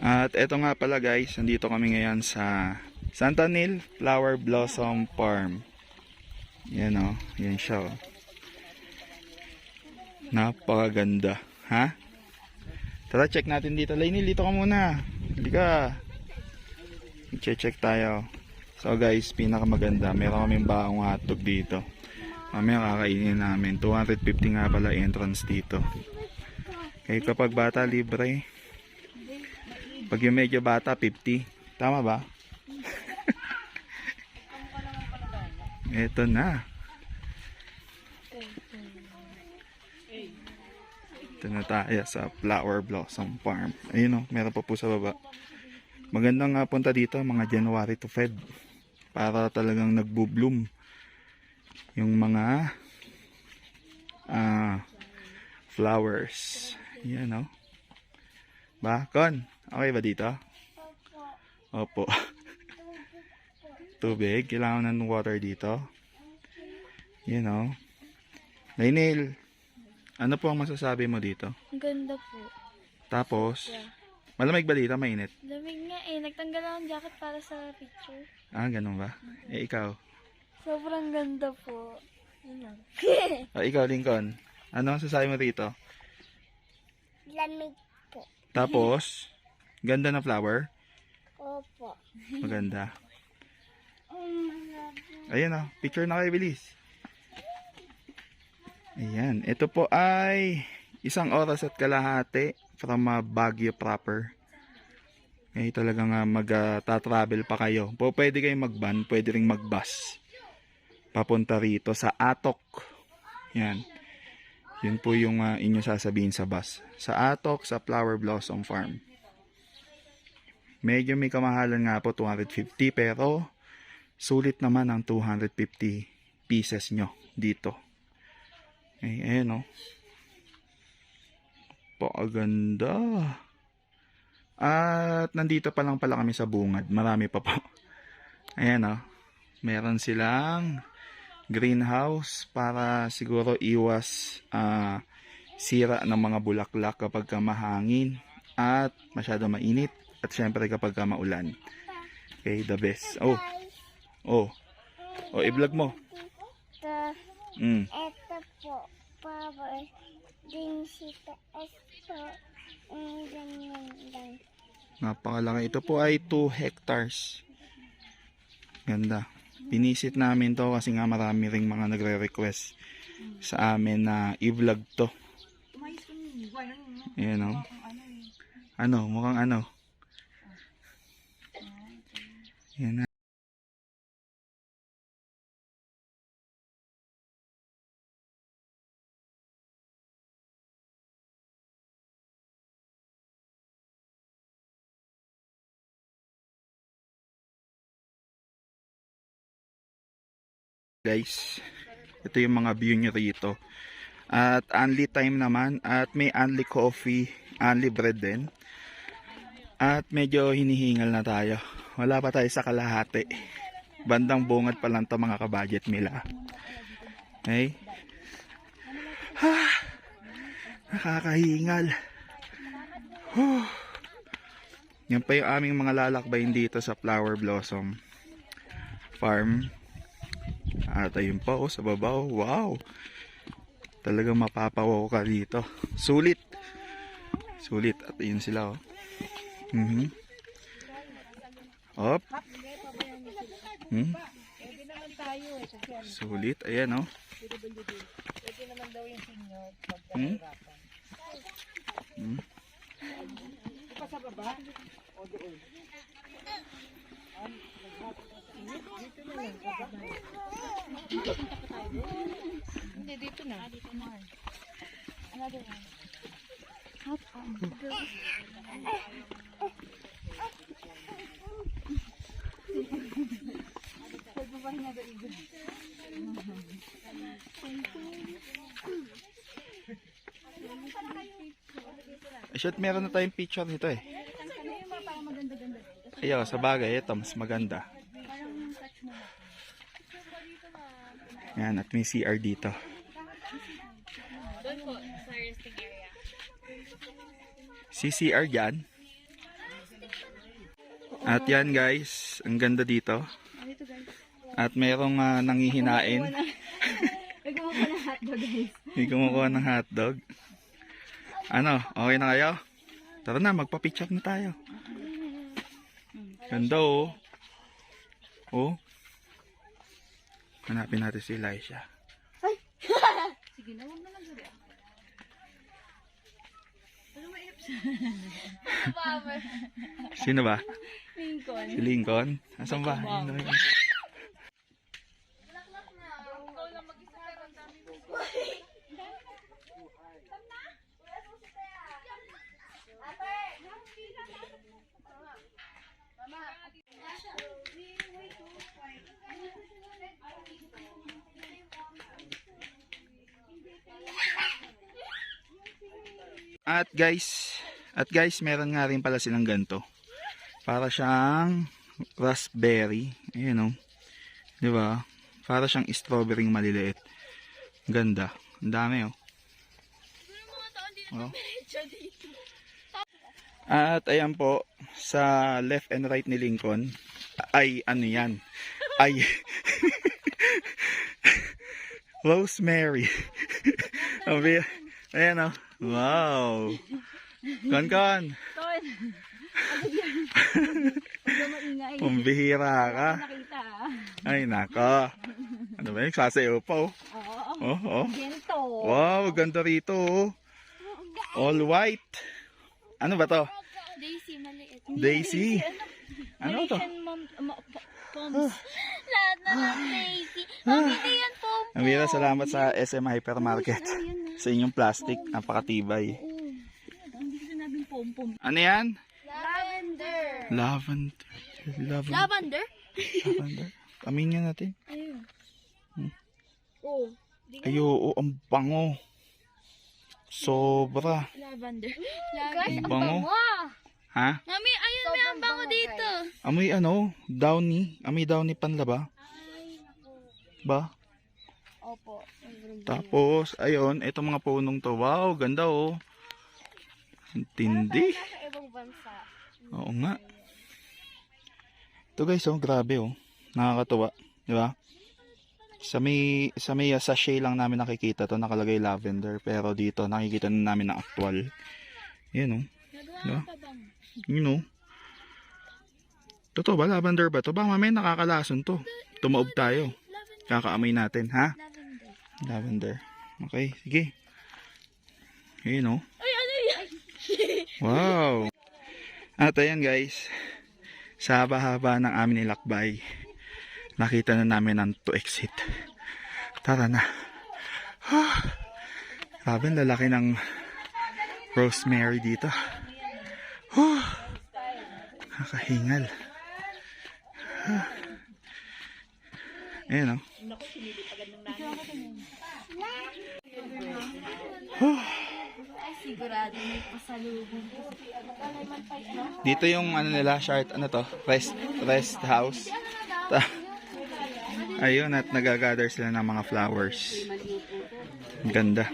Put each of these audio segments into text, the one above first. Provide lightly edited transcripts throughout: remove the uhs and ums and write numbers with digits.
At eto nga pala guys, nandito kami ngayon sa Santa Nil Flower Blossom Farm. Yan o, yan siya o. Napakaganda. Ha? Tara, check natin dito. Lainil, dito ka muna. Halika. I-check tayo. So guys, pinakamaganda. Meron kaming baong hotdog dito. Mamaya kakainin namin. 250 nga pala entrance dito. Kaya kapag bata, libre. Pag yung medyo bata, 50. Tama ba? Eto na. Ito na tayo sa Flower Blossom Farm. Ayun o, meron pa po sa baba. Magandang punta dito mga January to Feb. Para talagang nagbo-bloom yung mga flowers. Yan o. Bakon, okay ba dito? Opo. Tubig, kailangan ng water dito. Yan o. Lainil, ano po ang masasabi mo dito? Ang ganda po. Tapos, Yeah. malamig ba dito? Mainit? Lamig nga eh. Nagtanggal ako ng jacket para sa picture. Ah, ganun ba? Eh, ikaw? Sobrang ganda po. Yun lang. Ikaw, Lincoln. Ano ang masasabi mo dito? Lamig po. Tapos, ganda na flower? Opo. Maganda. Ayan o, picture na kayo, bilis. Ayan, ito po ay 1 oras at kalahati from Baguio proper. Eh talagang mag-travel pa kayo. Pwede kayong mag-van, pwede ring mag-bus. Papunta rito sa Atok. Yan. Yun po yung inyo sasabihin sa bus. Sa Atok, sa Flower Blossom Farm. Medyo may kamahalan nga po, 250, pero sulit naman ang 250 pieces nyo dito. Eh, ayan o. Pakaganda. At nandito pa lang pala kami sa bungad. Marami pa po. Ayan o. Meron silang greenhouse para siguro iwas sira ng mga bulaklak kapag mahangin at masyado mainit. At syempre kapag maulan. Okay, the best. Oh. Oh. Oh, i-vlog mo. Ito po. Power. Din sita. Ito. Ganyan lang. Napakalaki. Ito po ay 2 hectares. Ganda. Pinisit namin to kasi nga marami ring mga nagre-request sa amin na i-vlog to. Ayan o. Ano? Mukhang ano? Ayan na. Guys, ito yung mga view nyo rito. At only time naman. At may only coffee, only bread din. At medyo hinihingal na tayo. Wala pa tayo sa kalahati. Bandang bungad pa lang to mga kabudget mila. Okay? Nakakahingal. Yan pa yung aming mga lalakbayin dito sa Flower Blossom Farm. At ayun pa sa baba. Wow! Talagang mapapawaw ka dito. Sulit. Sulit. At ayun sila Op. Sulit. Ayan Pwede naman daw yung senior Hmm? pagkahirapan. Pa sa baba? O doon? Dito na lang. Hindi, dito na. Dito na. Another one. Shit, meron na tayong picture nito eh. Ayaw, sa bagay, ito mas maganda. Yan, at may CR dito. Doon po, sa resting area. CCR dyan. At yan guys, ang ganda dito. Dito guys. At merong nangihinain. May kumuha ng hotdog guys. May kumukuha ng hotdog. Ano, okay na kayo? Tara na, magpa-picture na tayo. Ganda oh. Oh. Hanapin natin si Elisha. Sige na, huwag naman sabi. Ano may ips? Sino ba? Lincoln. Si Lincoln? Asan ba? At guys, meron nga rin pala silang ganito. Para siyang raspberry. Ayan o. Di ba? Para siyang strawberry maliliit. Ganda. Ang dami o. Oh. At ayan po, sa left and right ni Lincoln, ay ano yan? Ay rosemary. Ayan o. Wow. Kon. Ton! Huwag na maingay. Pambihira ka. Nakita Ay nako. Ano ba yun? Sasayaw pa oh. Oo. Oh. Gento. Wow, ganda rito oh. All white. Ano ba to? Daisy, maliit. Daisy. Ano to? Poms. Lahat na lang Daisy. Pamili yan, Poms. Amira, salamat sa SM Hypermarket. Sa inyong plastic, napakatibay. Hindi ko sinabing pom-pom. Ano yan? Lavender. Lavender. Lavender? Lavender. Aminin natin. Ayun. Hmm. Oh. Ay, oo, ang bango. Sobra. Lavender. Ang bango. Ha? Mami, ayun, may ang bango dito. Amoy ano? Downy. Amoy downy panlaba. Ba? Opo. Tapos, ayun, itong mga punong to. Wow, ganda oh. Ang tindi. Nasa ibang bansa. Oo nga. Ito guys, oh, grabe oh. Nakakatuwa. Di ba? Sa may sachet lang namin nakikita to, nakalagay lavender. Pero dito, nakikita na namin na actual. Yan oh. Diba? Yun oh. Totoo ba? Lavender ba to? Ba mamaya nakakalason to. Tumaob tayo. Kakaamoy natin, ha? Lavender. Okay, sige. Ayun oh. Ay, ano yan? Wow. At ayan guys. Sa haba-haba ng amin nilakbay, nakita na namin ang to exit. Tara na. Grabe, ang lalaki ng rosemary dito. Kakahingal. Ayan o. Sigurado may pasalubong. Dito yung ano nila, ano to? Rest house. Ayun, at nagagather sila ng mga flowers. Ganda.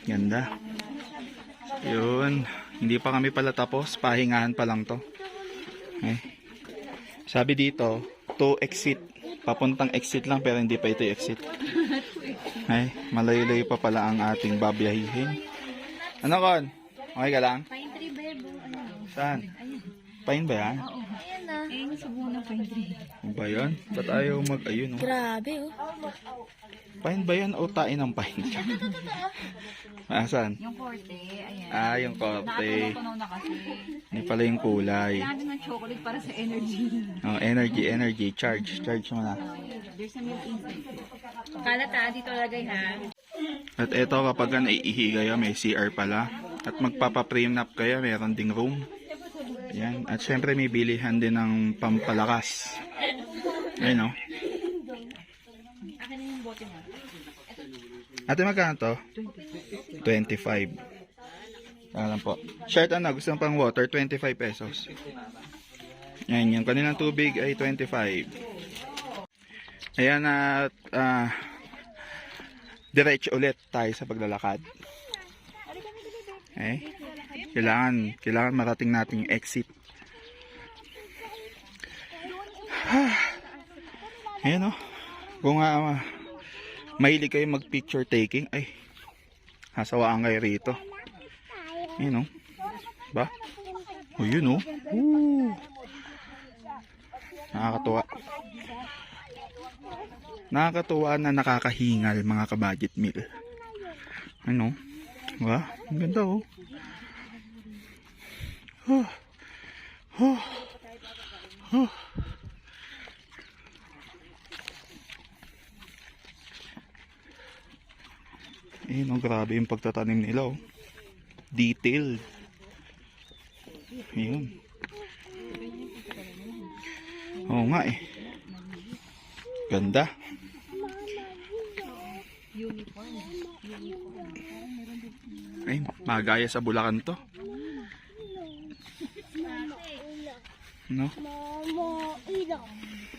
Ganda. Yun. Hindi pa kami pala tapos. Pahingahan pa lang to. Okay. Sabi dito, to exit. Papuntang exit lang pero hindi pa ito exit. Ay, malayo-layo pa pala ang ating babiyahihin. Ano kon? Okay ka lang? Pine tree, bebo. Ano? Saan? Pine ba yan? Oo. Ayan na. Ayun sa buong ng pine tree. Ano ba yan? Ba't ayaw ayun oh? Grabe oh. Pine ba yan o tain ng pine? Saan? Yung korte, ayan. Ah, yung korte. Nakatunaw na kasi. Hindi pala yung kulay. Kailangan ng chocolate para sa energy. Oh, energy. Charge mo na. There's a milk inside. Kalat ha, dito lagay ha. At eto kapag naiihi kayo, may CR pala. At magpapa-frame nap kayo, meron ding room. Ayan. At syempre may bilihan din ng pampalakas. Ayan o. Akin na yung bote mo. Ate, magkano to? 25. Alam po. Shirt ano, gusto mo pang water, 25 pesos. Ayan, yung kanilang tubig ay 25. Ayan at diretso ulit tayo sa paglalakad. Okay? Kailangan marating natin yung exit Ayan o. Kung mahilig kayo mag-picture taking, ay, hasawaan kayo rito. Ayan o. Ba? O yun o. Nakakatuwa. Nakakatuwa na nakakahingal mga ka-budget meal. Ano? Ba? Ang ganda o. Ayun, oh, grabe yung pagtatanim nila, oh. Detailed. Ayun. Oo nga eh. Ganda. Ay, magaya sa Bulacan to. No? Mama, ilo.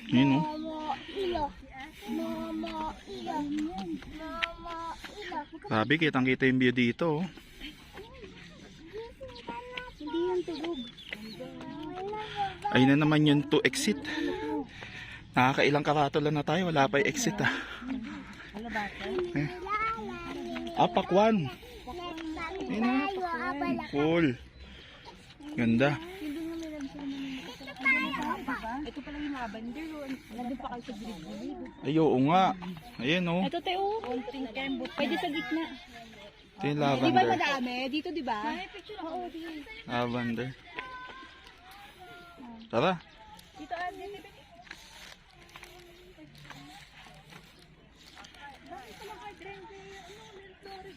Ayun, oh. Mama, ilo. Mama, ilo. Mama, ilo. Grabe, kitang-kita yung view dito, oh. Hindi yung tugog. Ayun na naman yung to exit. Nakakailang karatola na tayo. Wala pa yung exit, ah. Eh. Pakwan. Ayun, oh. Cool. Ganda. Ito pala yung lavender. Nandun pa kayo sa gilid-gilid. Ay, oo nga. Ayan, oh. Ito tayo. Konting kembot. Pwede sa gitna. Ito yung Di ba lavender. madami? Dito di ba? Oo, dito. Lavender. Tara. Dito dito.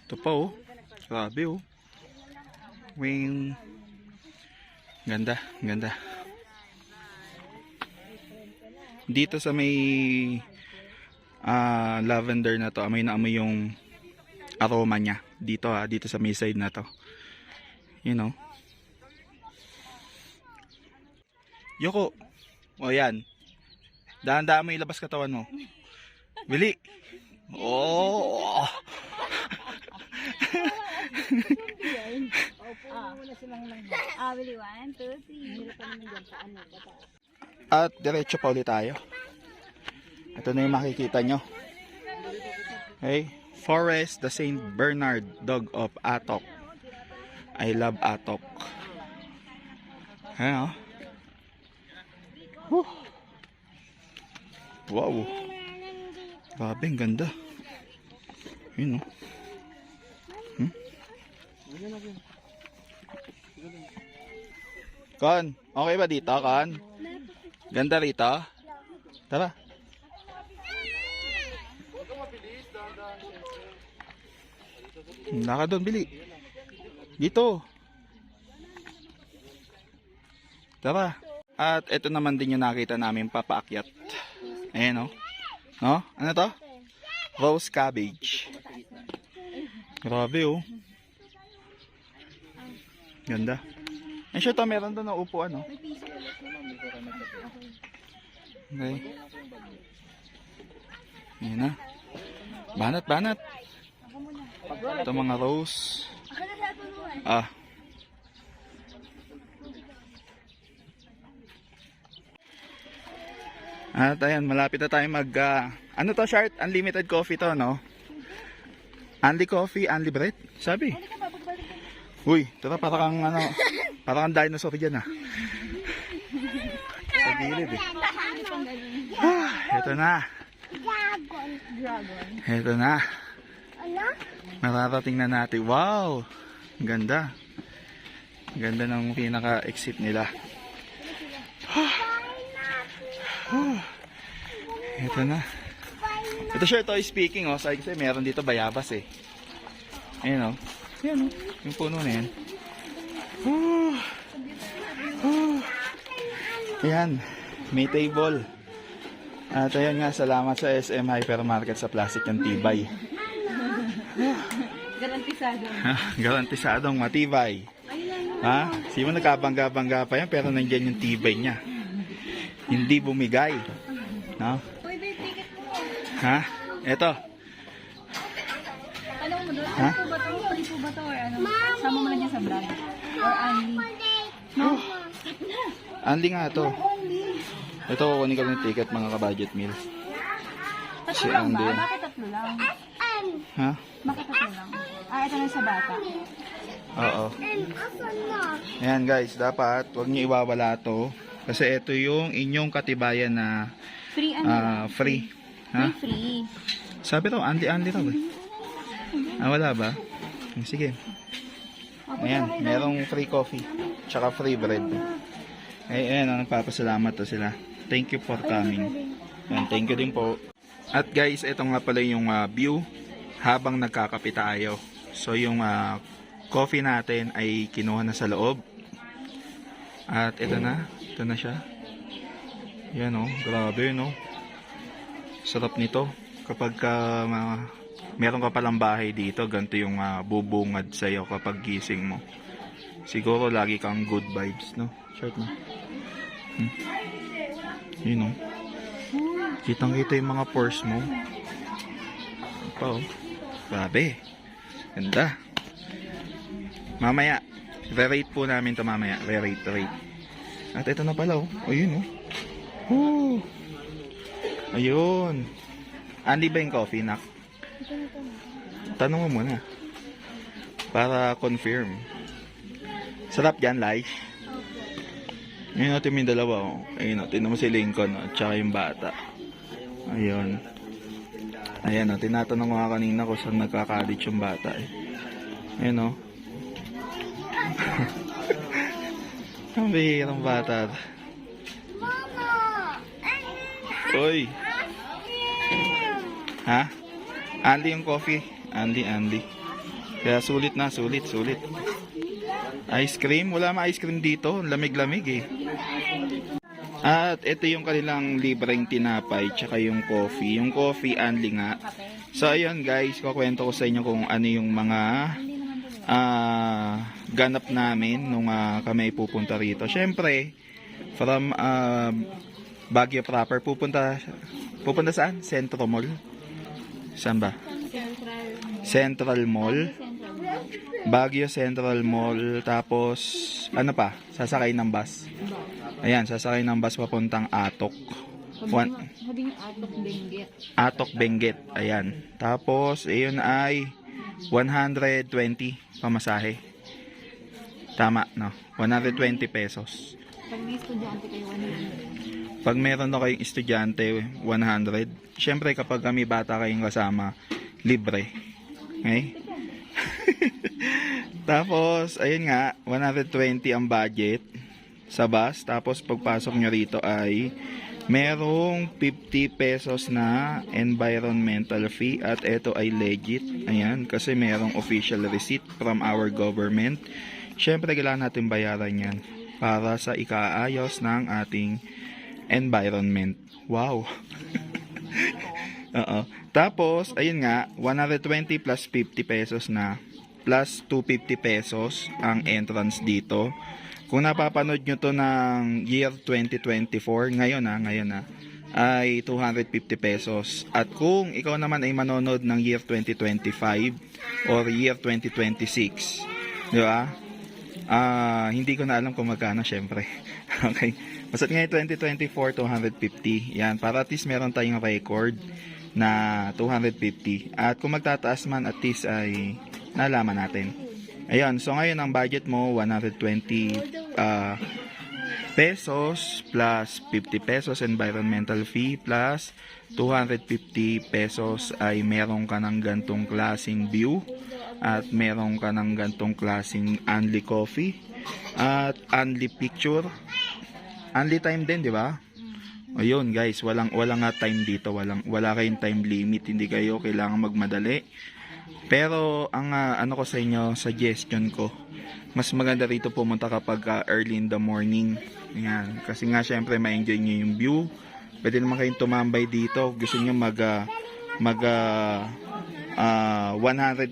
Ito pa, oh. Grabe, oh. Wing. Ganda, ganda. Dito sa may lavender na to, amoy na amoy yung aroma niya. Dito, dito sa may side na to. You know. Yoko. O yan. Dahan-dahan mo ilabas katawan mo. Bili. Oh. Bili 1, 2, 3. At diretso pa ulit tayo. Ito na yung makikita nyo. Okay. Forest the Saint Bernard Dog of Atok. I love Atok. Ayan, oh. Wow. Grabe, ang ganda. Yun, oh. Kon, okay ba dito, Kon? Ganda rito? Tara. Naka doon, bili. Dito. Tara. At ito naman din yung nakita namin papaakyat. Ayan, oh. No? Ano to? Rose cabbage. Grabe, oh. Ganda. Ay, sure to, meron doon na upuan, oh. Okay. Ayan na. Banat, banat. Ito mga rose. At ayan, malapit na tayo mag ano to, Shart? Unlimited coffee to, no? Unli coffee, unli bread? Sabi. Uy, tara, para kang ano, para kang dinosaur dyan, ah. Sa gilid, eh. Ito na. Ito na. Mararating na natin. Wow! Ang ganda. Ang ganda ng pinaka-exit nila. Ito na. Ito, sure, to speaking, oh. Sabi kasi meron dito bayabas, eh. Ayan, oh. Ayan, oh. Yung puno na yan. Ayan. May table. At ayan nga, salamat sa SM Hypermarket sa plastic ng tibay. Garantisado. Garantisadong matibay. Ha? Sino nagkabangga-bangga pa yan, pero nandiyan yung tibay niya. Hindi bumigay. No? Ha? Eto. Ano mo doon? Ha? Ano po ba ito? Pwede po ba ito? Or ano? Sama mo lang yan sa vlog? Or only? No? Anli nga to. Ito, kukunin ko ng ticket mga ka-budget meal. Si Tatlo lang Andy. ba? Bakit tatlo lang? Ha? Bakit tatlo lang? Ah, ito na sa bata. Oo. Ayan guys, dapat huwag niyo iwawala to. Kasi ito yung inyong katibayan na Free ano? free. Ha? May free. Sabi raw, Andy raw eh. Wala ba? Sige. Ayan, merong free coffee. Tsaka free bread. Ayan, nagpapasalamat to sila. Thank you for coming. Ayan, thank you din po. At guys, ito nga pala yung view habang nagkakape tayo. So yung coffee natin ay kinuha na sa loob. At ito na siya. Yan oh, grabe no. Sarap nito. Kapag meron ka palang bahay dito, ganito yung bubungad sa'yo kapag gising mo. Siguro lagi kang good vibes, no? Short na. Yun oh. Kitang-kita yung mga pores mo. Pa oh. Grabe. Ganda. Mamaya, re-rate po namin to mamaya. Re-rate. At ito na pala oh. Ayun oh. Woo! Ayun. Andy ba yung coffee, nak? Tanong mo muna. Para confirm. Sarap dyan, Lai. Ngayon natin yung dalawa oh. Ayun oh. Tingnan mo si Lincoln oh. Tsaka yung bata. Ayun. Ayan oh. Tinatanong ko nga kanina kung saan nagkakalit yung bata eh. Ayun oh. Ang bihirang bata. Oy. Ha? Andy yung coffee. Andy. Kaya sulit na, sulit. Ice cream? Wala ma ice cream dito. Lamig-lamig eh. At ito yung kanilang libreng tinapay tsaka yung coffee. Yung coffee, Andy nga. So ayun guys, kukwento ko sa inyo kung ano yung mga ganap namin nung kami pupunta rito. Syempre, from Baguio proper, pupunta saan? Centro Mall? Saan ba? Central Mall. Baguio Central Mall. Tapos, ano pa? Sasakay ng bus. Ayan, sasakay ng bus papuntang Atok. Habing Atok Benguet. Atok Benguet. Ayan. Tapos, ayun ay 120 pamasahe. Tama, no? 120 pesos. Pag may estudyante kayo, 100. Pag meron na kayong estudyante, 100. Siyempre, kapag kami bata kayong kasama, libre. Okay? Tapos, ayun nga, 120 ang budget sa bus. Tapos, pagpasok nyo rito ay merong 50 pesos na environmental fee. At ito ay legit. Ayan, kasi merong official receipt from our government. Siyempre, kailangan natin bayaran yan para sa ikaayos ng ating environment. Wow. Oo. Tapos, ayun nga, 120 plus 50 pesos na, plus 250 pesos ang entrance dito. Kung napapanood nyo to ng year 2024, ngayon ay 250 pesos. At kung ikaw naman ay manonood ng year 2025 or year 2026, di ba? Hindi ko na alam kung magkano, syempre. Okay. Basta ngayon 2024, 250. Yan, para at least meron tayong record na 250. At kung magtataas man, at least ay nalaman natin. Ayun, so ngayon ang budget mo, 120 pesos plus 50 pesos environmental fee plus 250 pesos ay meron ka ng gantong klaseng view at meron ka ng gantong klaseng only coffee at only picture. Only time din, di ba? Ayun guys, wala nga time dito, wala kayong time limit, hindi kayo kailangan magmadali. Pero ang ano ko sa inyo, suggestion ko, mas maganda rito pumunta kapag early in the morning. Ayan, kasi nga syempre ma-enjoy niyo yung view. Pwede naman kayong tumambay dito. Gusto niyo 100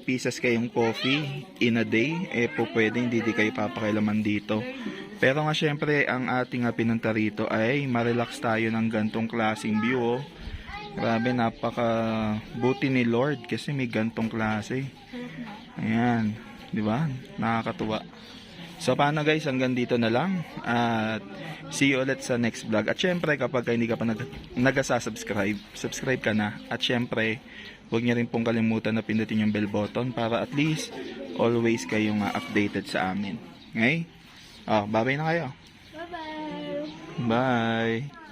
pieces kayong coffee in a day, po pwede, hindi kayo papakilaman dito. Pero nga syempre, ang ating pinunta rito ay ma-relax tayo ng gantong klaseng view. Oh. Grabe, napaka buti ni Lord kasi may gantong klase. Ayan, di ba? Nakakatuwa. So paano guys, hanggang dito na lang. At see you ulit sa next vlog. At syempre kapag hindi ka pa nag-subscribe, subscribe ka na. At syempre, huwag niyo rin pong kalimutan na pindutin yung bell button para at least always kayong updated sa amin. Okay? Oh, bye-bye na kayo. Bye-bye. Bye!